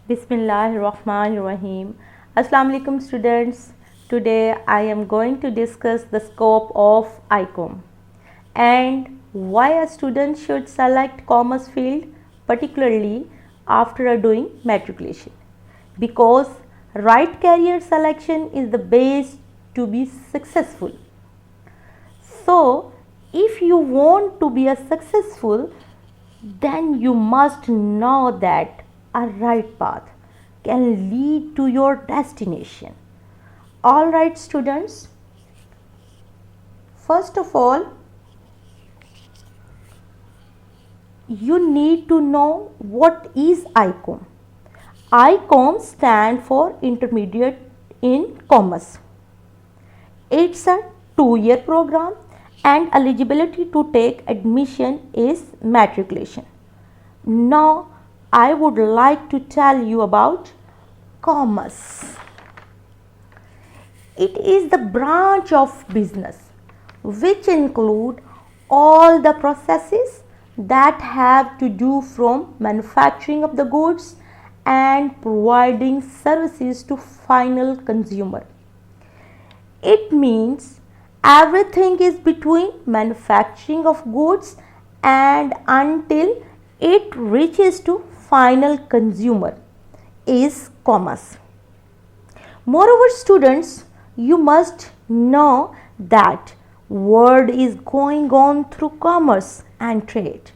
Bismillahirrahmanirrahim. Assalamu alaikum students. Today I am going to discuss the scope of ICOM and why a student should select commerce field, particularly after doing matriculation, because right career selection is the base to be successful. So if you want to be a successful, then you must know that a right path can lead to your destination. Alright students, first of all, you need to know what is ICOM. ICOM stands for Intermediate in Commerce. It's a 2-year program and eligibility to take admission is matriculation. Now I would like to tell you about commerce. It is the branch of business which include all the processes that have to do from manufacturing of the goods and providing services to final consumer. It means everything is between manufacturing of goods and until it reaches to final consumer is commerce. Moreover students, you must know that world is going on through commerce and trade,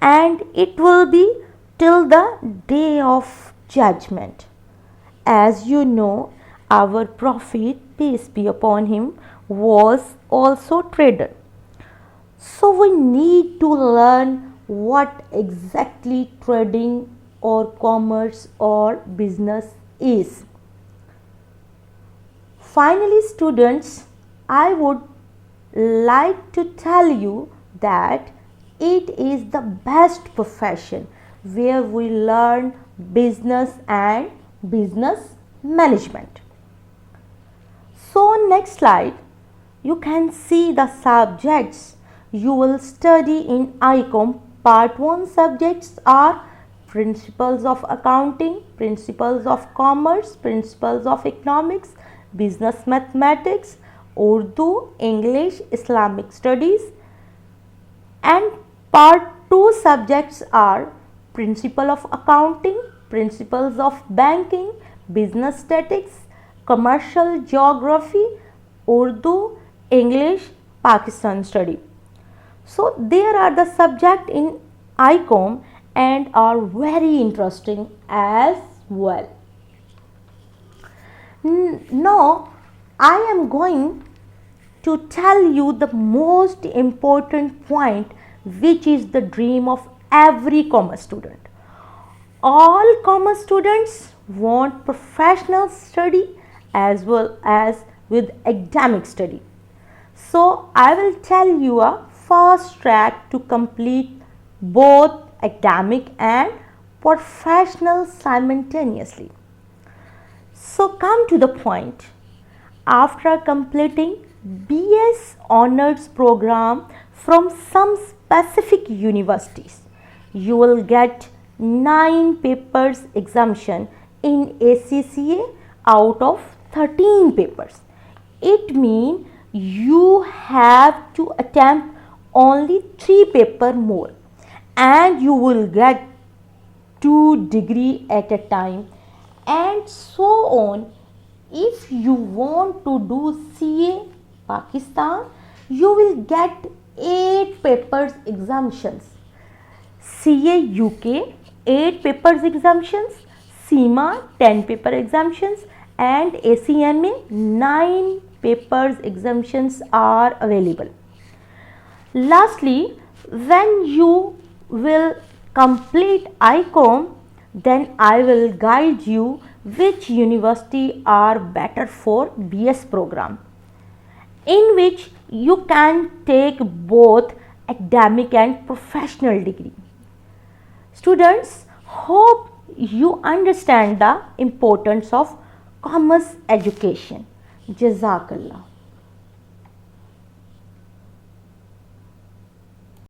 and it will be till the day of judgment. As you know, our Prophet, peace be upon him, was also trader. So we need to learn what exactly trading or commerce or business is. Finally students, I would like to tell you that it is the best profession where we learn business and business management. So next slide, you can see the subjects you will study in ICOM. Part 1 subjects are principles of accounting, principles of commerce, principles of economics, business mathematics, Urdu, English, Islamic studies, and part 2 subjects are principle of accounting, principles of banking, business statistics, commercial geography, Urdu, English, Pakistan study. So there are the subject in ICOM and are very interesting as well. Now I am going to tell you the most important point, which is the dream of every commerce student. All commerce students want professional study as well as with academic study. So I will tell you a fast track to complete both academic and professional simultaneously. So come to the point. After completing BS Honors program from some specific universities, you will get 9 papers exemption in ACCA out of 13 papers. It means you have to attempt only 3 papers more and you will get 2 degrees at a time, and so on. If you want to do CA Pakistan, you will get 8 papers exemptions. CA UK 8 papers exemptions, CIMA 10 paper exemptions, and ACMA 9 papers exemptions are available. Lastly, when you will complete ICOM, then I will guide you which university are better for BS program, in which you can take both academic and professional degree. Students, hope you understand the importance of commerce education. Jazakallah.